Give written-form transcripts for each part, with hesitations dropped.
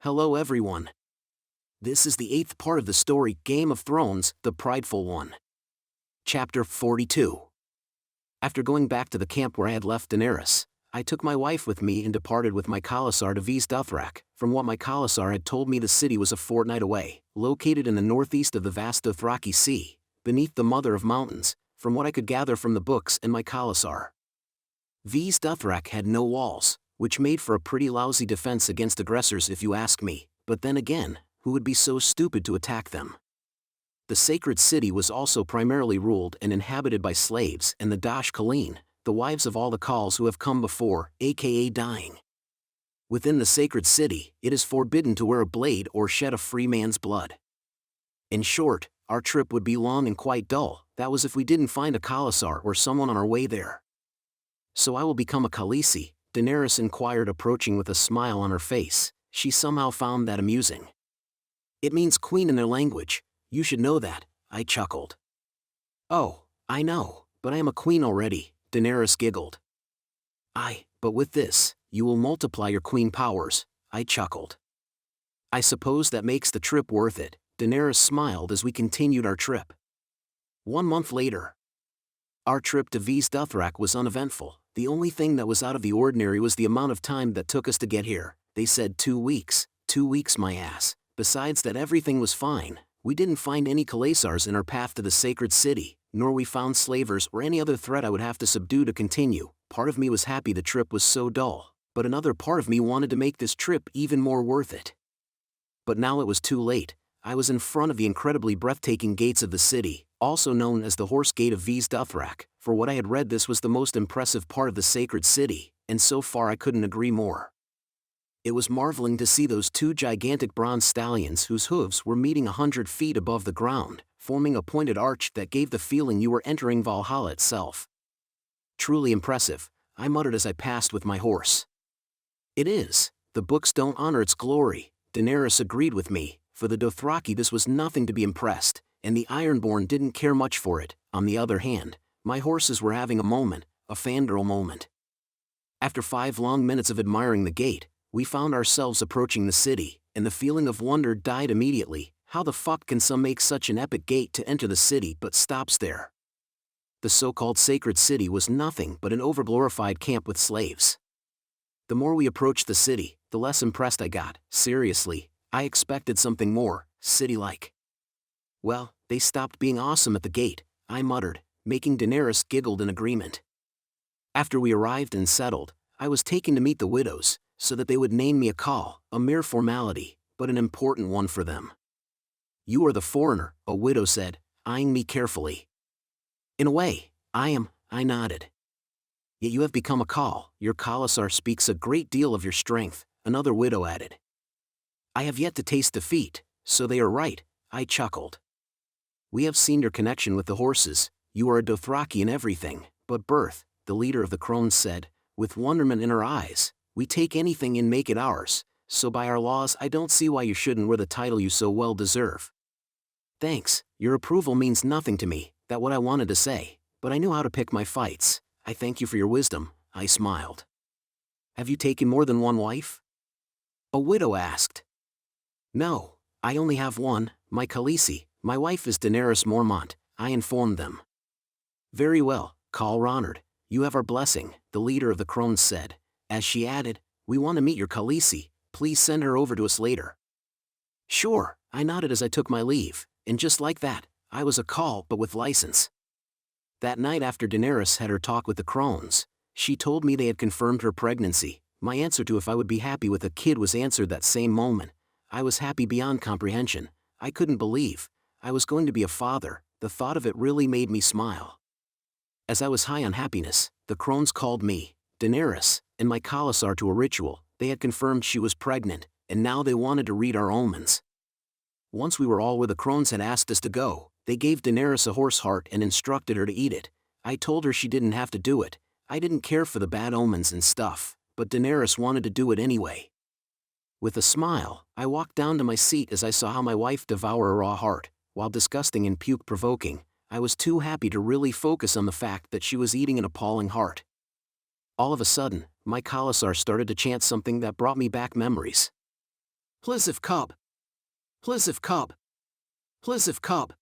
Hello everyone. This is the 8th part of the story Game of Thrones, the Prideful one. Chapter 42. After going back to the camp where I had left Daenerys, I took my wife with me and departed with my khalasar to Vaes Dothrak. From what my khalasar had told me, the city was a fortnight away, located in the northeast of the vast Dothraki Sea, beneath the Mother of Mountains, from what I could gather from the books and my khalasar. Vaes Dothrak had no walls, which made for a pretty lousy defense against aggressors if you ask me, but then again, who would be so stupid to attack them? The sacred city was also primarily ruled and inhabited by slaves and the Dash Khaleen, the wives of all the Khals who have come before, aka dying. Within the sacred city, it is forbidden to wear a blade or shed a free man's blood. In short, our trip would be long and quite dull. That was if we didn't find a khalasar or someone on our way there. So I will become a Khaleesi? Daenerys inquired, approaching with a smile on her face. She somehow found that amusing. It means queen in their language. You should know that, I chuckled. Oh, I know, but I am a queen already, Daenerys giggled. But with this, you will multiply your queen powers, I chuckled. I suppose that makes the trip worth it, Daenerys smiled as we continued our trip. 1 month later. Our trip to Vaes Dothrak was uneventful. The only thing that was out of the ordinary was the amount of time that took us to get here. They said 2 weeks. 2 weeks, my ass. Besides that, everything was fine. We didn't find any khalasars in our path to the sacred city, nor we found slavers or any other threat I would have to subdue to continue. Part of me was happy the trip was so dull, but another part of me wanted to make this trip even more worth it. But now it was too late. I was in front of the incredibly breathtaking gates of the city, also known as the Horse Gate of Vaes Dothrak. For what I had read, this was the most impressive part of the sacred city, and so far I couldn't agree more. It was marveling to see those 2 gigantic bronze stallions whose hooves were meeting 100 feet above the ground, forming a pointed arch that gave the feeling you were entering Valhalla itself. Truly impressive, I muttered as I passed with my horse. It is. The books don't honor its glory, Daenerys agreed with me. For the Dothraki this was nothing to be impressed, and the Ironborn didn't care much for it. On the other hand, my horses were having a moment, a fangirl moment. After 5 long minutes of admiring the gate, we found ourselves approaching the city, and the feeling of wonder died immediately. How the fuck can some make such an epic gate to enter the city but stops there? The so-called sacred city was nothing but an overglorified camp with slaves. The more we approached the city, the less impressed I got. Seriously, I expected something more, city-like. Well, they stopped being awesome at the gate, I muttered, making Daenerys giggle in agreement. After we arrived and settled, I was taken to meet the widows, so that they would name me a Khal, a mere formality, but an important one for them. You are the foreigner, a widow said, eyeing me carefully. In a way, I am, I nodded. Yet you have become a Khal. Your khalasar speaks a great deal of your strength, another widow added. I have yet to taste defeat, so they are right, I chuckled. We have seen your connection with the horses. You are a Dothraki in everything, but birth, the leader of the crones said, with wonderment in her eyes. We take anything and make it ours, so by our laws I don't see why you shouldn't wear the title you so well deserve. Thanks, your approval means nothing to me, that's what I wanted to say, but I knew how to pick my fights. I thank you for your wisdom, I smiled. Have you taken more than one wife? A widow asked. No, I only have one, my Khaleesi. My wife is Daenerys Mormont, I informed them. Very well, Khal Ronard, you have our blessing, the leader of the crones said. As she added, we want to meet your Khaleesi, please send her over to us later. Sure, I nodded as I took my leave, and just like that, I was a Khal but with license. That night after Daenerys had her talk with the crones, she told me they had confirmed her pregnancy. My answer to if I would be happy with a kid was answered that same moment. I was happy beyond comprehension. I couldn't believe I was going to be a father. The thought of it really made me smile. As I was high on happiness, the crones called me, Daenerys, and my khalasar to a ritual. They had confirmed she was pregnant, and now they wanted to read our omens. Once we were all where the crones had asked us to go, they gave Daenerys a horse heart and instructed her to eat it. I told her she didn't have to do it. I didn't care for the bad omens and stuff, but Daenerys wanted to do it anyway. With a smile, I walked down to my seat as I saw how my wife devour a raw heart. While disgusting and puke-provoking, I was too happy to really focus on the fact that she was eating an appalling heart. All of a sudden, my khalasar started to chant something that brought me back memories. Plissif cup. Plissif cup. Plissif cup.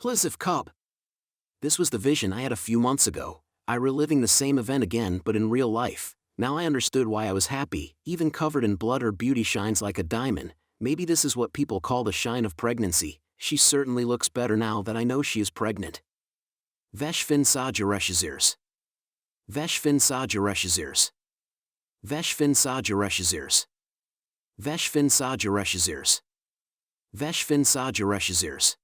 Plissif cup. This was the vision I had a few months ago. I reliving the same event again but in real life. Now I understood why I was happy, even covered in blood her beauty shines like a diamond. Maybe this is what people call the shine of pregnancy. She certainly looks better now that I know she is pregnant. Vesh fin sa jareshizirs. Vesh fin sa jareshizirs. Vesh fin sa jareshizirs. Vesh fin sa jareshizirs. Vesh fin sa jareshizirs.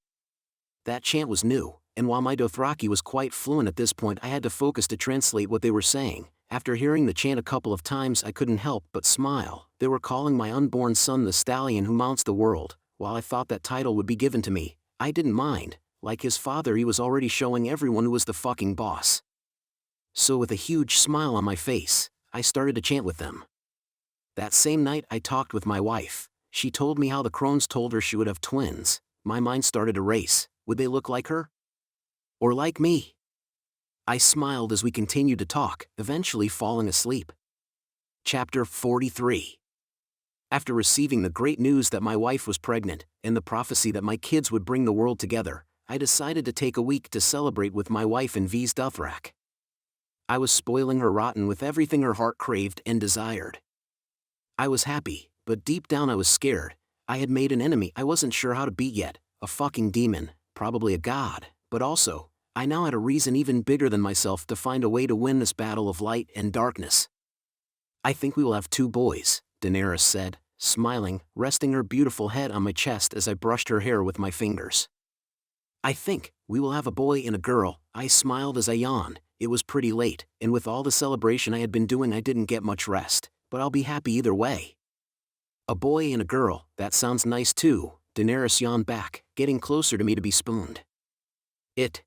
That chant was new, and while my Dothraki was quite fluent at this point, I had to focus to translate what they were saying. After hearing the chant a couple of times, I couldn't help but smile. They were calling my unborn son the stallion who mounts the world. While I thought that title would be given to me, I didn't mind. Like his father, he was already showing everyone who was the fucking boss. So with a huge smile on my face, I started to chant with them. That same night I talked with my wife. She told me how the crones told her she would have twins. My mind started to race. Would they look like her? Or like me? I smiled as we continued to talk, eventually falling asleep. Chapter 43. After receiving the great news that my wife was pregnant, and the prophecy that my kids would bring the world together, I decided to take a week to celebrate with my wife in Vaes Dothrak. I was spoiling her rotten with everything her heart craved and desired. I was happy, but deep down I was scared. I had made an enemy I wasn't sure how to beat yet, a fucking demon, probably a god, but also, I now had a reason even bigger than myself to find a way to win this battle of light and darkness. I think we will have 2 boys, Daenerys said, smiling, resting her beautiful head on my chest as I brushed her hair with my fingers. I think we will have a boy and a girl, I smiled as I yawned. It was pretty late, and with all the celebration I had been doing I didn't get much rest, but I'll be happy either way. A boy and a girl, that sounds nice too, Daenerys yawned back, getting closer to me to be spooned. It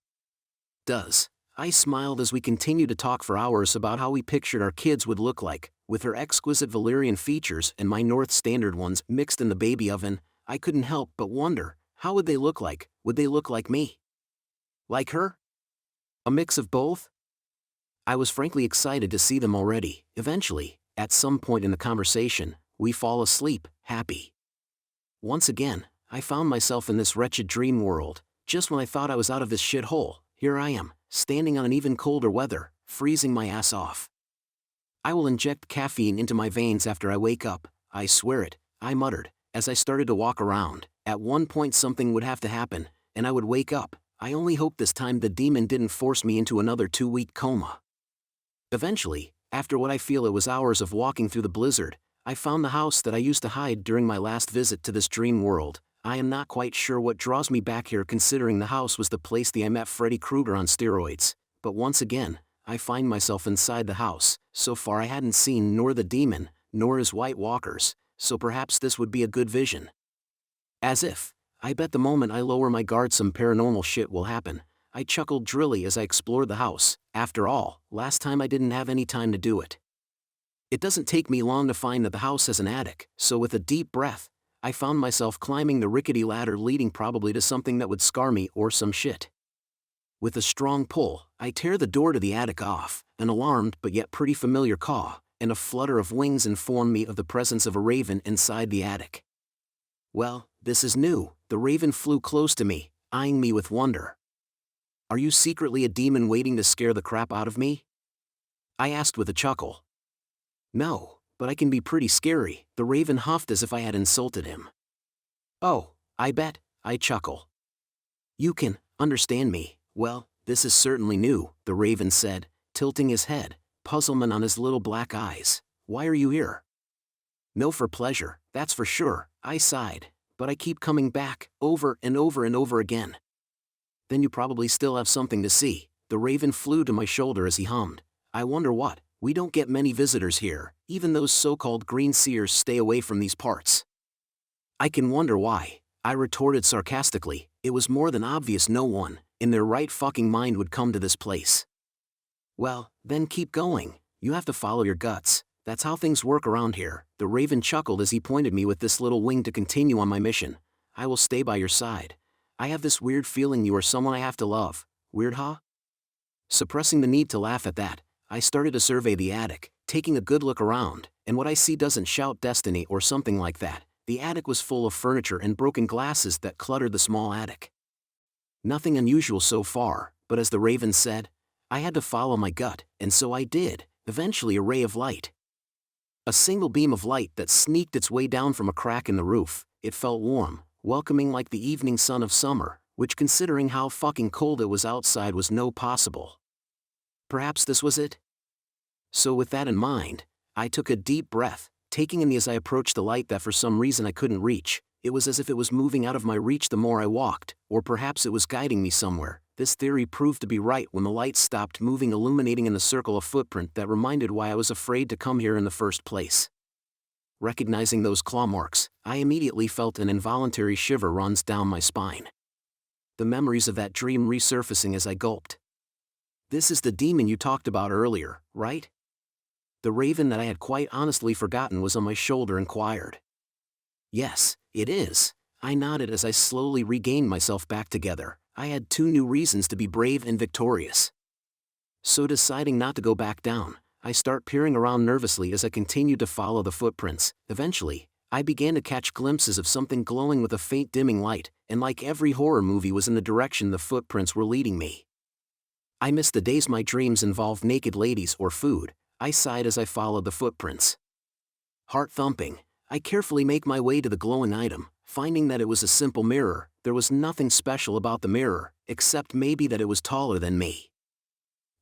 does. I smiled as we continued to talk for hours about how we pictured our kids would look like, with her exquisite Valyrian features and my North Standard ones mixed in the baby oven. I couldn't help but wonder, how would they look like? Would they look like me? Like her? A mix of both? I was frankly excited to see them already. Eventually, at some point in the conversation, we fall asleep, happy. Once again, I found myself in this wretched dream world. Just when I thought I was out of this shithole, here I am, standing on an even colder weather, freezing my ass off. I will inject caffeine into my veins after I wake up, I swear it, I muttered, as I started to walk around. At one point something would have to happen, and I would wake up. I only hope this time the demon didn't force me into another 2-week coma. Eventually, after what I feel it was hours of walking through the blizzard, I found the house that I used to hide during my last visit to this dream world. I am not quite sure what draws me back here considering the house was the place I met Freddy Krueger on steroids, but once again, I find myself inside the house. So far I hadn't seen nor the demon, nor his White Walkers, so perhaps this would be a good vision. As if, I bet the moment I lower my guard some paranormal shit will happen. I chuckled drily as I explored the house. After all, last time I didn't have any time to do it. It doesn't take me long to find that the house has an attic, so with a deep breath, I found myself climbing the rickety ladder leading probably to something that would scar me or some shit. With a strong pull, I tear the door to the attic off. An alarmed but yet pretty familiar caw, and a flutter of wings inform me of the presence of a raven inside the attic. Well, this is new. The raven flew close to me, eyeing me with wonder. Are you secretly a demon waiting to scare the crap out of me? I asked with a chuckle. No, but I can be pretty scary, the raven huffed as if I had insulted him. Oh, I bet, I chuckle. You can understand me. Well, this is certainly new, the raven said, tilting his head, puzzlement on his little black eyes. Why are you here? No, for pleasure, that's for sure, I sighed, but I keep coming back, over and over and over again. Then you probably still have something to see. The raven flew to my shoulder as he hummed. I wonder what, we don't get many visitors here, even those so-called green seers stay away from these parts. I can wonder why, I retorted sarcastically. It was more than obvious no one, in their right fucking mind would come to this place. Well, then keep going, you have to follow your guts, that's how things work around here. The raven chuckled as he pointed me with this little wing to continue on my mission. I will stay by your side. I have this weird feeling you are someone I have to love. Weird, huh? Suppressing the need to laugh at that, I started to survey the attic, taking a good look around, and what I see doesn't shout destiny or something like that. the attic was full of furniture and broken glasses that cluttered the small attic. Nothing unusual so far, but as the raven said, I had to follow my gut, and so I did, eventually a ray of light. A single beam of light that sneaked its way down from a crack in the roof. It felt warm, welcoming like the evening sun of summer, which considering how fucking cold it was outside was no possible. Perhaps this was it? So with that in mind, I took a deep breath, taking in the as I approached the light that for some reason I couldn't reach. It was as if it was moving out of my reach the more I walked, or perhaps it was guiding me somewhere. This theory proved to be right when the light stopped moving, illuminating in the circle a footprint that reminded why I was afraid to come here in the first place. Recognizing those claw marks, I immediately felt an involuntary shiver runs down my spine. The memories of that dream resurfacing as I gulped. This is the demon you talked about earlier, right? The raven that I had quite honestly forgotten was on my shoulder inquired. Yes, it is. I nodded as I slowly regained myself back together. I had 2 new reasons to be brave and victorious. So deciding not to go back down, I start peering around nervously as I continued to follow the footprints. Eventually, I began to catch glimpses of something glowing with a faint dimming light, and like every horror movie was in the direction the footprints were leading me. I missed the days my dreams involved naked ladies or food. I sighed as I followed the footprints. Heart thumping, I carefully make my way to the glowing item, finding that it was a simple mirror. There was nothing special about the mirror, except maybe that it was taller than me.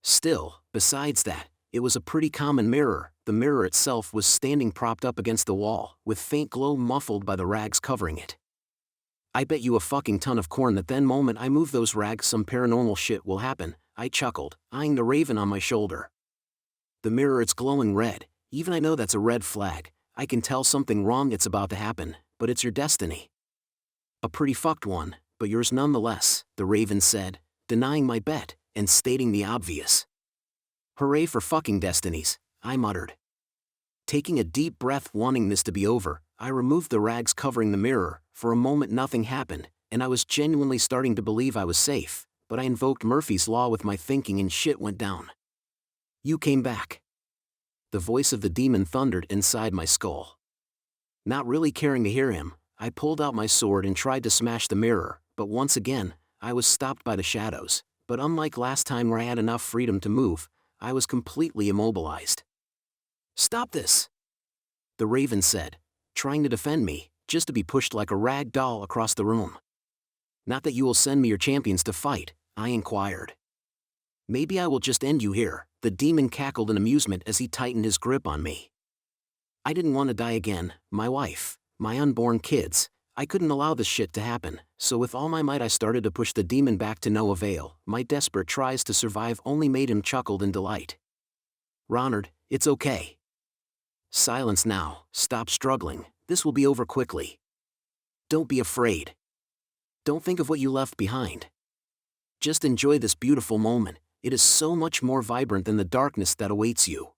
Still, besides that, it was a pretty common mirror. The mirror itself was standing propped up against the wall, with faint glow muffled by the rags covering it. I bet you a fucking ton of corn that then moment I move those rags some paranormal shit will happen, I chuckled, eyeing the raven on my shoulder. The mirror, it's glowing red. Even I know that's a red flag. I can tell something wrong it's about to happen, but it's your destiny. A pretty fucked one, but yours nonetheless, the raven said, denying my bet, and stating the obvious. Hooray for fucking destinies, I muttered. Taking a deep breath, wanting this to be over, I removed the rags covering the mirror. For a moment nothing happened, and I was genuinely starting to believe I was safe, but I invoked Murphy's Law with my thinking and shit went down. You came back. The voice of the demon thundered inside my skull. Not really caring to hear him, I pulled out my sword and tried to smash the mirror, but once again, I was stopped by the shadows. But unlike last time where I had enough freedom to move, I was completely immobilized. Stop this! The raven said, trying to defend me, just to be pushed like a rag doll across the room. Not that you will send me your champions to fight, I inquired. Maybe I will just end you here, the demon cackled in amusement as he tightened his grip on me. I didn't want to die again, my wife, my unborn kids. I couldn't allow this shit to happen, so with all my might I started to push the demon back to no avail. My desperate tries to survive only made him chuckle in delight. Ronard, it's okay. Silence now, stop struggling, this will be over quickly. Don't be afraid. Don't think of what you left behind. Just enjoy this beautiful moment, it is so much more vibrant than the darkness that awaits you.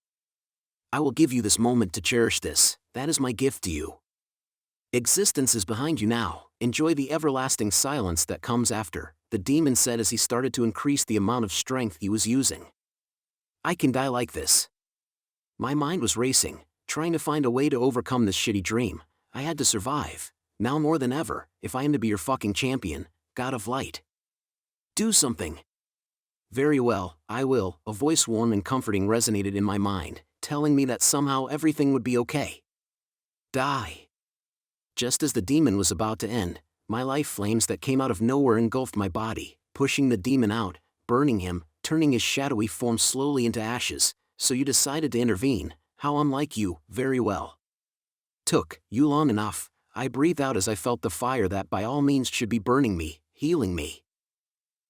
I will give you this moment to cherish this, that is my gift to you. Existence is behind you now, enjoy the everlasting silence that comes after, the demon said as he started to increase the amount of strength he was using. I can die like this. My mind was racing, trying to find a way to overcome this shitty dream. I had to survive, now more than ever, if I am to be your fucking champion, God of Light. Do something. Very well, I will, a voice warm and comforting resonated in my mind, telling me that somehow everything would be okay. Die. Just as the demon was about to end, my life flames that came out of nowhere engulfed my body, pushing the demon out, burning him, turning his shadowy form slowly into ashes. So you decided to intervene, how unlike you, very well. Took you long enough, I breathed out as I felt the fire that by all means should be burning me, healing me.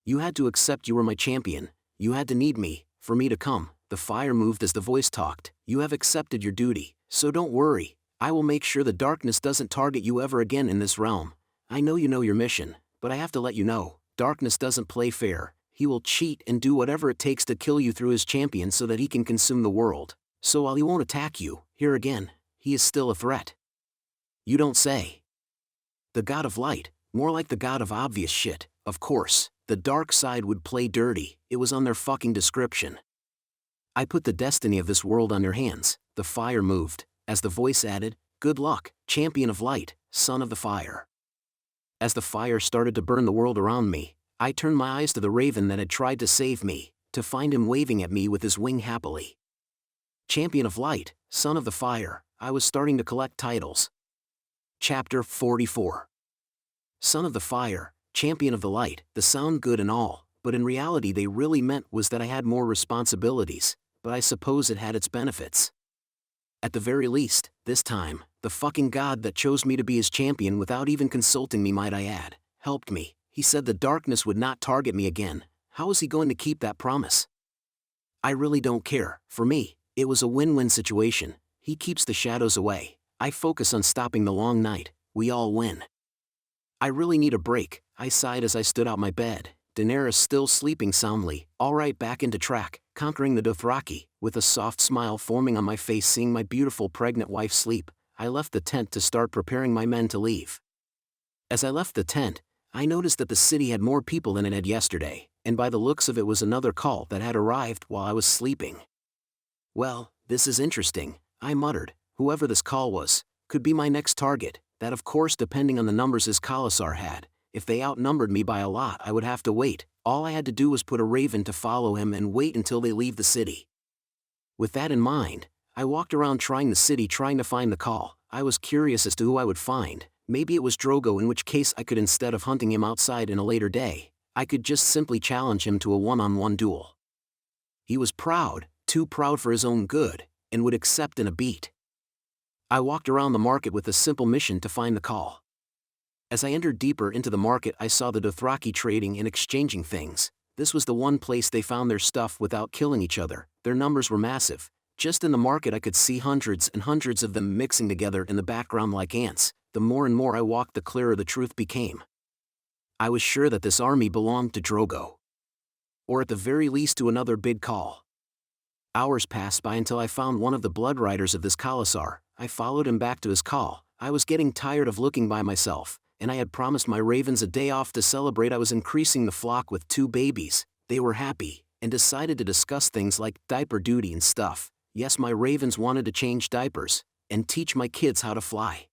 You had to accept you were my champion, you had to need me, for me to come. The fire moved as the voice talked, you have accepted your duty, so don't worry. I will make sure the darkness doesn't target you ever again in this realm. I know you know your mission, but I have to let you know, darkness doesn't play fair. He will cheat and do whatever it takes to kill you through his champion so that he can consume the world. So while he won't attack you, here again, he is still a threat. You don't say. The God of Light, more like the God of obvious shit, of course, the dark side would play dirty, it was on their fucking description. I put the destiny of this world on your hands, the fire moved. As the voice added, good luck, champion of light, son of the fire. As the fire started to burn the world around me, I turned my eyes to the raven that had tried to save me, to find him waving at me with his wing happily. Champion of light, son of the fire, I was starting to collect titles. Chapter 44. Son of the fire, champion of the light, they sound good and all, but in reality they really meant was that I had more responsibilities, but I suppose it had its benefits. At the very least, this time, the fucking god that chose me to be his champion without even consulting me, might I add, helped me. He said the darkness would not target me again. How is he going to keep that promise? I really don't care. For me, it was a win-win situation. He keeps the shadows away. I focus on stopping the long night. We all win. I really need a break, I sighed as I stood out my bed. Daenerys still sleeping soundly, all right, back into track, conquering the Dothraki. With a soft smile forming on my face seeing my beautiful pregnant wife sleep, I left the tent to start preparing my men to leave. As I left the tent, I noticed that the city had more people than it had yesterday, and by the looks of it was another call that had arrived while I was sleeping. Well, this is interesting, I muttered. Whoever this call was, could be my next target, that of course depending on the numbers his khalasar had. If they outnumbered me by a lot I would have to wait. All I had to do was put a raven to follow him and wait until they leave the city. With that in mind, I walked around trying the city trying to find the call. I was curious as to who I would find. Maybe it was Drogo, in which case I could, instead of hunting him outside in a later day, I could just simply challenge him to a one-on-one duel. He was proud, too proud for his own good, and would accept in a beat. I walked around the market with a simple mission to find the call. As I entered deeper into the market I saw the Dothraki trading and exchanging things. This was the one place they found their stuff without killing each other. Their numbers were massive. Just in the market I could see hundreds and hundreds of them mixing together in the background like ants. The more and more I walked the clearer the truth became. I was sure that this army belonged to Drogo. Or at the very least to another big call. Hours passed by until I found one of the blood riders of this khalasar. I followed him back to his call. I was getting tired of looking by myself, and I had promised my ravens a day off to celebrate. I was increasing the flock with 2 babies. They were happy, and decided to discuss things like diaper duty and stuff. Yes, my ravens wanted to change diapers, and teach my kids how to fly.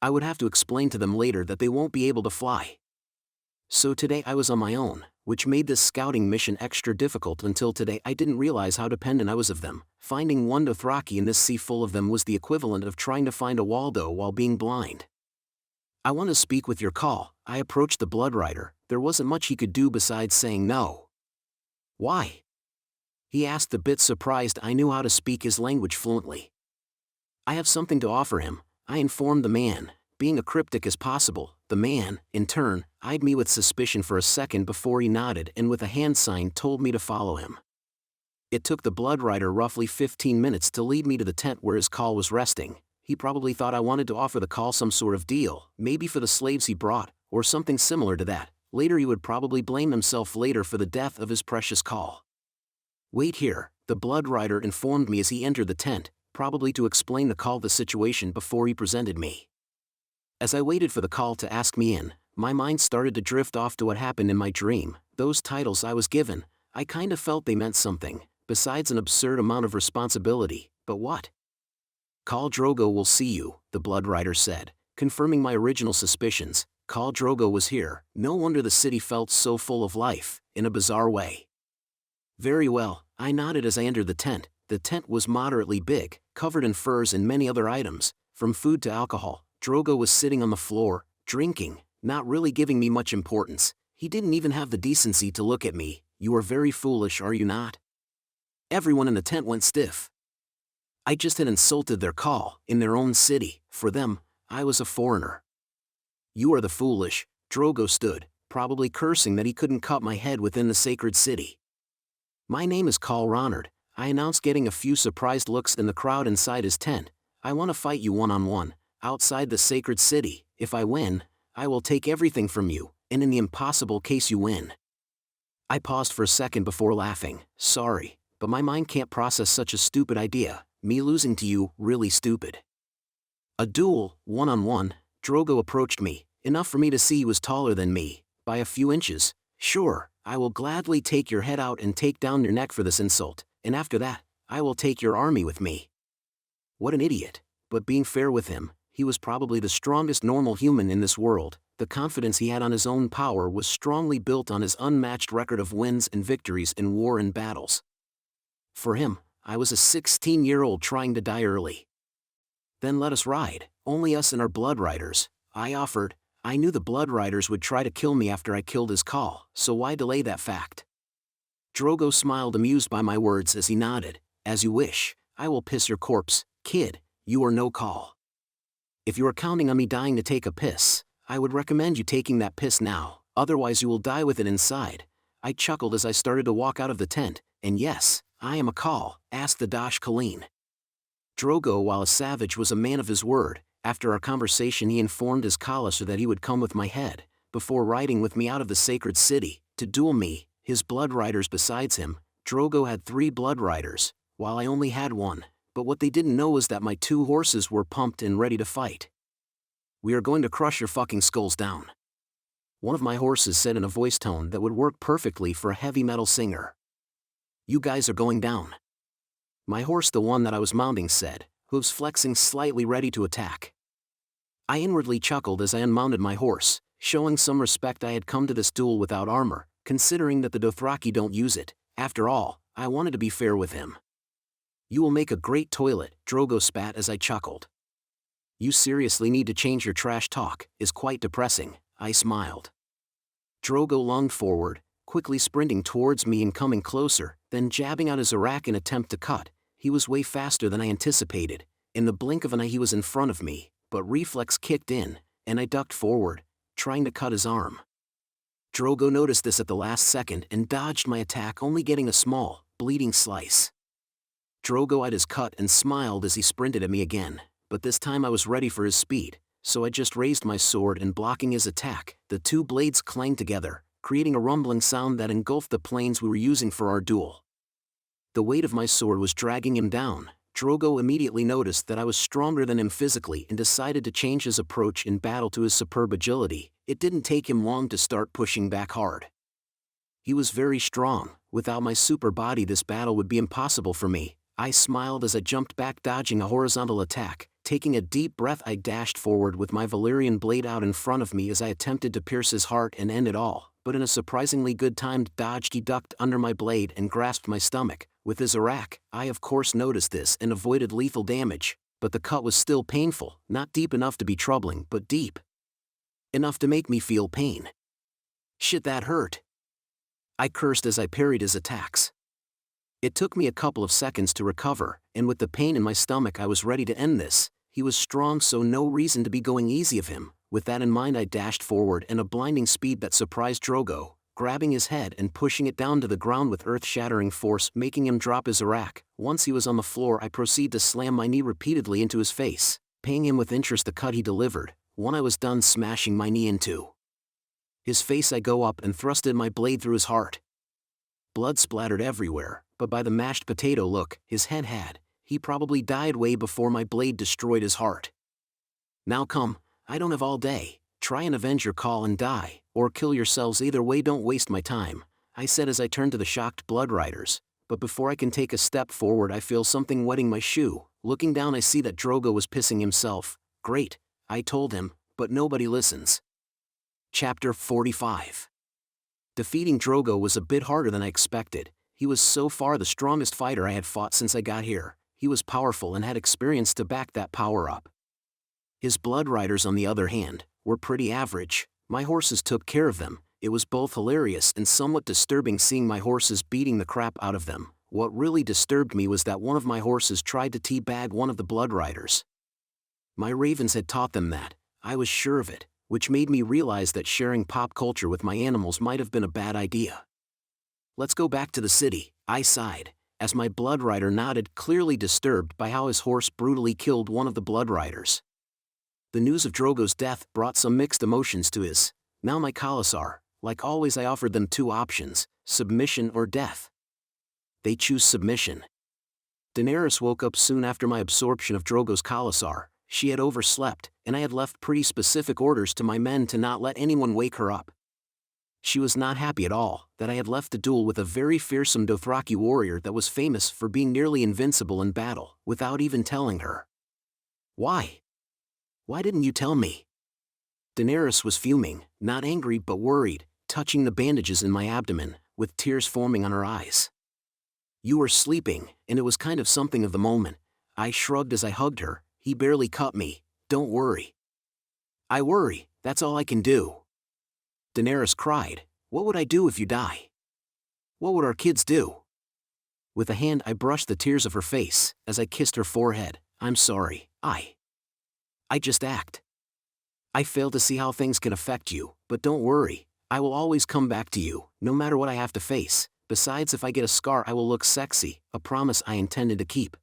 I would have to explain to them later that they won't be able to fly. So today I was on my own, which made this scouting mission extra difficult. Until today I didn't realize how dependent I was of them. Finding one Dothraki in this sea full of them was the equivalent of trying to find a Waldo while being blind. I want to speak with your call. I approached the blood rider. There wasn't much he could do besides saying no. Why? He asked, a bit surprised I knew how to speak his language fluently. I have something to offer him, I informed the man. Being as cryptic as possible, the man, in turn, eyed me with suspicion for a second before he nodded and with a hand sign told me to follow him. It took the blood rider roughly 15 minutes to lead me to the tent where his call was resting. He probably thought I wanted to offer the call some sort of deal, maybe for the slaves he brought, or something similar to that. Later he would probably blame himself later for the death of his precious call. Wait here, the blood rider informed me as he entered the tent, probably to explain the situation before he presented me. As I waited for the call to ask me in, my mind started to drift off to what happened in my dream. Those titles I was given, I kind of felt they meant something, besides an absurd amount of responsibility. But what? Khal Drogo will see you, the blood rider said, confirming my original suspicions. Khal Drogo was here. No wonder the city felt so full of life, in a bizarre way. Very well, I nodded as I entered the tent. The tent was moderately big, covered in furs and many other items, from food to alcohol. Drogo was sitting on the floor, drinking, not really giving me much importance. He didn't even have the decency to look at me. You are very foolish, are you not? Everyone in the tent went stiff. I just had insulted their call, in their own city. For them, I was a foreigner. You are the foolish. Drogo stood, probably cursing that he couldn't cut my head within the sacred city. My name is Khal Drogo, I announced, getting a few surprised looks in the crowd inside his tent. I want to fight you one-on-one, outside the sacred city. If I win, I will take everything from you, and in the impossible case you win. I paused for a second before laughing. Sorry, but my mind can't process such a stupid idea. Me losing to you, really stupid. A duel, one-on-one. Drogo approached me, enough for me to see he was taller than me, by a few inches. Sure, I will gladly take your head out and take down your neck for this insult, and after that, I will take your army with me. What an idiot, but being fair with him, He was probably the strongest normal human in this world. The confidence he had on his own power was strongly built on his unmatched record of wins and victories in war and battles. For him, I was a 16-year-old trying to die early. Then let us ride, only us and our blood riders, I offered. I knew the blood riders would try to kill me after I killed his Khal, so why delay that fact? Drogo smiled, amused by my words as he nodded. As you wish, I will piss your corpse, kid, you are no Khal. If you are counting on me dying to take a piss, I would recommend you taking that piss now, otherwise you will die with it inside. I chuckled as I started to walk out of the tent, and yes, I am a Khal, asked the Dash Khaleen. Drogo, while a savage, was a man of his word. After our conversation he informed his khalasar that he would come with my head, before riding with me out of the sacred city, to duel me, his blood riders besides him. Drogo had 3 blood riders, while I only had 1, but what they didn't know was that my 2 horses were pumped and ready to fight. We are going to crush your fucking skulls down, one of my horses said in a voice tone that would work perfectly for a heavy metal singer. You guys are going down. My horse, the one that I was mounting, said, hooves flexing slightly, ready to attack. I inwardly chuckled as I unmounted my horse, showing some respect. I had come to this duel without armor, considering that the Dothraki don't use it. After all, I wanted to be fair with him. You will make a great toilet, Drogo spat as I chuckled. You seriously need to change your trash talk, is quite depressing, I smiled. Drogo lunged forward, quickly sprinting towards me and coming closer, then jabbing out his arak in attempt to cut. He was way faster than I anticipated. In the blink of an eye he was in front of me, but reflex kicked in, and I ducked forward, trying to cut his arm. Drogo noticed this at the last second and dodged my attack, only getting a small, bleeding slice. Drogo eyed his cut and smiled as he sprinted at me again, but this time I was ready for his speed, so I just raised my sword and, blocking his attack, the 2 blades clanged together, creating a rumbling sound that engulfed the planes we were using for our duel. The weight of my sword was dragging him down. Drogo immediately noticed that I was stronger than him physically and decided to change his approach in battle to his superb agility. It didn't take him long to start pushing back hard. He was very strong. Without my super body this battle would be impossible for me. I smiled as I jumped back, dodging a horizontal attack. Taking a deep breath I dashed forward with my Valyrian blade out in front of me as I attempted to pierce his heart and end it all, but in a surprisingly good timed dodge he ducked under my blade and grasped my stomach. With his arak, I of course noticed this and avoided lethal damage, but the cut was still painful, not deep enough to be troubling, but deep enough to make me feel pain. Shit, that hurt. I cursed as I parried his attacks. It took me a couple of seconds to recover, and with the pain in my stomach I was ready to end this. He was strong, so no reason to be going easy of him. With that in mind I dashed forward in a blinding speed that surprised Drogo, grabbing his head and pushing it down to the ground with earth-shattering force, making him drop his arak. Once he was on the floor I proceeded to slam my knee repeatedly into his face, paying him with interest the cut he delivered. When I was done smashing my knee into his face I go up and thrusted my blade through his heart. Blood splattered everywhere, but by the mashed potato look his head had, he probably died way before my blade destroyed his heart. Now come, I don't have all day. Try and avenge your Khal and die, or kill yourselves. Either way, don't waste my time, I said as I turned to the shocked blood riders. But before I can take a step forward I feel something wetting my shoe. Looking down I see that Drogo was pissing himself. Great, I told him, but nobody listens. Chapter 45. Defeating Drogo was a bit harder than I expected. He was so far the strongest fighter I had fought since I got here. He was powerful and had experience to back that power up. His blood riders, on the other hand, were pretty average. My horses took care of them. It was both hilarious and somewhat disturbing seeing my horses beating the crap out of them. What really disturbed me was that one of my horses tried to teabag one of the blood riders. My ravens had taught them that. I was sure of it, which made me realize that sharing pop culture with my animals might have been a bad idea. Let's go back to the city, I sighed, as my blood rider nodded, clearly disturbed by how his horse brutally killed one of the blood riders. The news of Drogo's death brought some mixed emotions to his. Now my khalasar, like always I offered them 2 options, submission or death. They choose submission. Daenerys woke up soon after my absorption of Drogo's khalasar. She had overslept, and I had left pretty specific orders to my men to not let anyone wake her up. She was not happy at all that I had left the duel with a very fearsome Dothraki warrior that was famous for being nearly invincible in battle, without even telling her. Why? Why didn't you tell me? Daenerys was fuming, not angry but worried, touching the bandages in my abdomen, with tears forming on her eyes. You were sleeping, and it was kind of something of the moment. I shrugged as I hugged her. He barely cut me. Don't worry. I worry, that's all I can do. Daenerys cried. What would I do if you die? What would our kids do? With a hand I brushed the tears of her face, as I kissed her forehead. I'm sorry, I just act. I fail to see how things can affect you, but don't worry, I will always come back to you, no matter what I have to face. Besides, if I get a scar I will look sexy, a promise I intended to keep.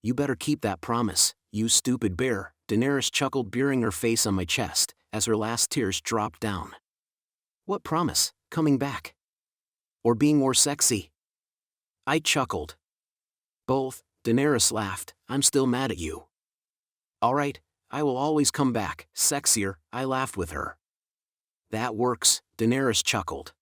You better keep that promise, you stupid bear, Daenerys chuckled, burying her face on my chest, as her last tears dropped down. What promise? Coming back? Or being more sexy? I chuckled. Both, Daenerys laughed. I'm still mad at you. Alright, I will always come back, sexier, I laughed with her. That works, Daenerys chuckled.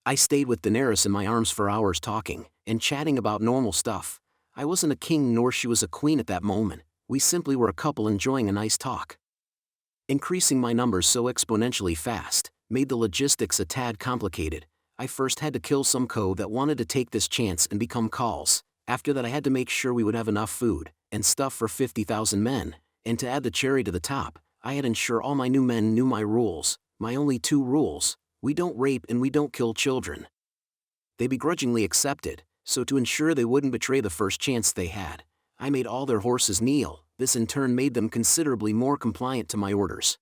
I stayed with Daenerys in my arms for hours talking, and chatting about normal stuff. I wasn't a king nor she was a queen at that moment, we simply were a couple enjoying a nice talk. Increasing my numbers so exponentially fast, made the logistics a tad complicated. I first had to kill some co that wanted to take this chance and become Khals. After that I had to make sure we would have enough food, and stuff for 50,000 men, and to add the cherry to the top, I had ensure all my new men knew my rules, my only 2 rules. We don't rape and we don't kill children. They begrudgingly accepted, so to ensure they wouldn't betray the first chance they had, I made all their horses kneel. This in turn made them considerably more compliant to my orders.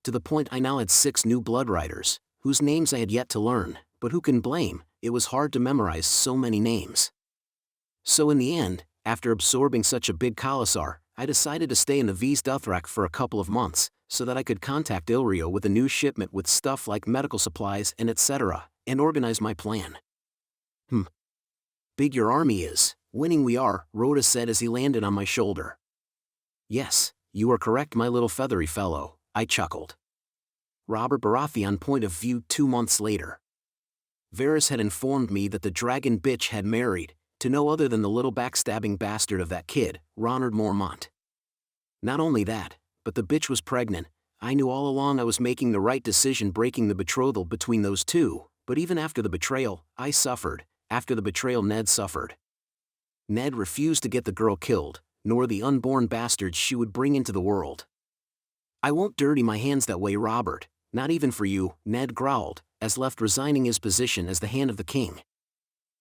To the point I now had 6 new blood riders, whose names I had yet to learn, but who can blame, it was hard to memorize so many names. So in the end, after absorbing such a big khalasar, I decided to stay in the Vaes Dothrak for a couple of months, so that I could contact Illyrio with a new shipment with stuff like medical supplies and etc., and organize my plan. Big your army is, winning we are, Rhoda said as he landed on my shoulder. Yes, you are correct my little feathery fellow, I chuckled. Robert Baratheon point of view 2 months later. Varys had informed me that the dragon bitch had married, to no other than the little backstabbing bastard of that kid, Ronard Mormont. Not only that, but the bitch was pregnant. I knew all along I was making the right decision breaking the betrothal between those two, but even after the betrayal, I suffered. After the betrayal Ned suffered. Ned refused to get the girl killed, nor the unborn bastard she would bring into the world. I won't dirty my hands that way, Robert, not even for you, Ned growled, as left resigning his position as the hand of the king.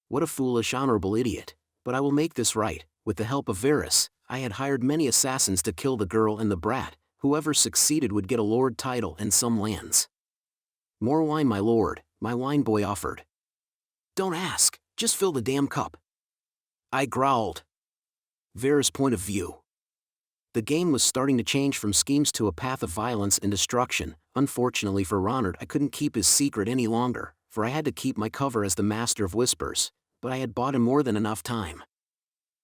What a foolish honorable idiot, but I will make this right. With the help of Varys, I had hired many assassins to kill the girl and the brat. Whoever succeeded would get a lord title and some lands. More wine, my lord, my wine boy offered. Don't ask, just fill the damn cup. I growled. Varys' point of view. The game was starting to change from schemes to a path of violence and destruction. Unfortunately for Ronard, I couldn't keep his secret any longer, for I had to keep my cover as the Master of Whispers, but I had bought him more than enough time.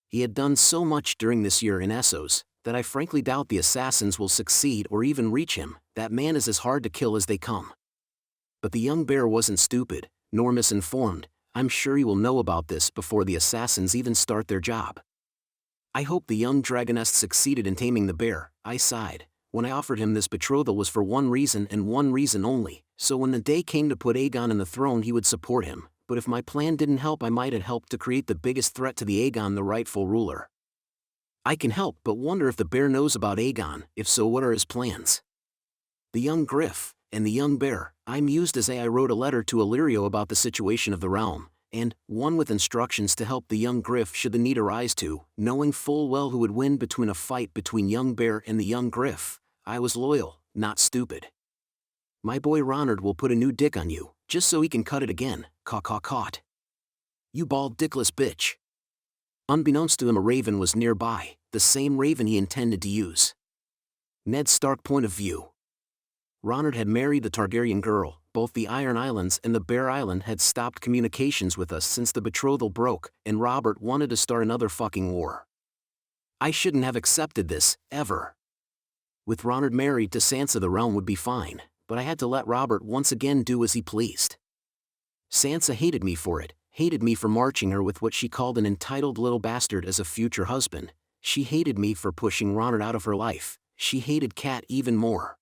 He had done so much during this year in Essos, that I frankly doubt the assassins will succeed or even reach him. That man is as hard to kill as they come. But the young bear wasn't stupid, nor misinformed. I'm sure he will know about this before the assassins even start their job. I hope the young dragoness succeeded in taming the bear, I sighed. When I offered him this betrothal was for one reason and one reason only, so when the day came to put Aegon on the throne he would support him, but if my plan didn't help I might have helped to create the biggest threat to the Aegon, the rightful ruler. I can help but wonder if the bear knows about Aegon. If so, what are his plans? The young griff, and the young bear. I mused as I wrote a letter to Illyrio about the situation of the realm, and one with instructions to help the young griff should the need arise to, knowing full well who would win between a fight between young bear and the young griff. I was loyal, not stupid. My boy Ronard will put a new dick on you, just so he can cut it again. Caught. You bald dickless bitch. Unbeknownst to him, a raven was nearby, the same raven he intended to use. Ned Stark point of view. Ronard had married the Targaryen girl. Both the Iron Islands and the Bear Island had stopped communications with us since the betrothal broke, and Robert wanted to start another fucking war. I shouldn't have accepted this, ever. With Ronard married to Sansa, the realm would be fine, but I had to let Robert once again do as he pleased. Sansa hated me for it, hated me for marching her with what she called an entitled little bastard as a future husband. She hated me for pushing Ronard out of her life. she hated Cat even more.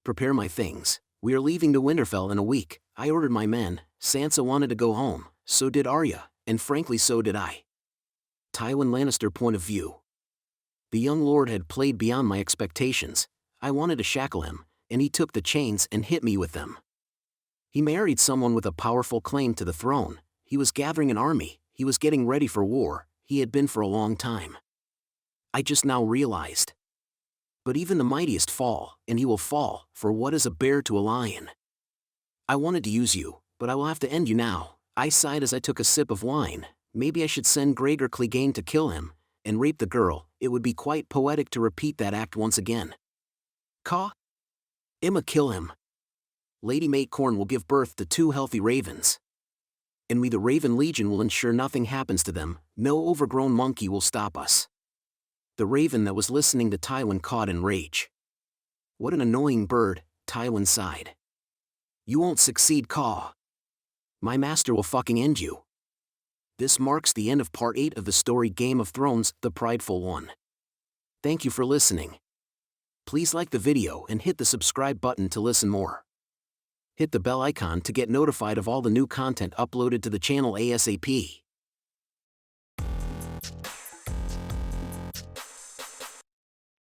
Prepare my things. We are leaving to Winterfell in a week. I ordered my men. Sansa wanted to go home, so did Arya, and frankly so did I. Tywin Lannister point of view. The young lord had played beyond my expectations. I wanted to shackle him, and he took the chains and hit me with them. He married someone with a powerful claim to the throne. He was gathering an army. He was getting ready for war. He had been for a long time. I just now realized. But even the mightiest fall, and he will fall, for what is a bear to a lion? I wanted to use you, but I will have to end you now. I sighed as I took a sip of wine. Maybe I should send Gregor Clegane to kill him, and rape the girl. It would be quite poetic to repeat that act once again. Emma kill him. Lady Maycorn will give birth to 2 healthy ravens. And we the Raven Legion will ensure nothing happens to them. No overgrown monkey will stop us. The raven that was listening to Tywin caught in rage. What an annoying bird, Tywin sighed. You won't succeed, Caw. My master will fucking end you. This marks the end of part 8 of the story Game of Thrones, The Prideful One. Thank you for listening. Please like the video and hit the subscribe button to listen more. Hit the bell icon to get notified of all the new content uploaded to the channel ASAP.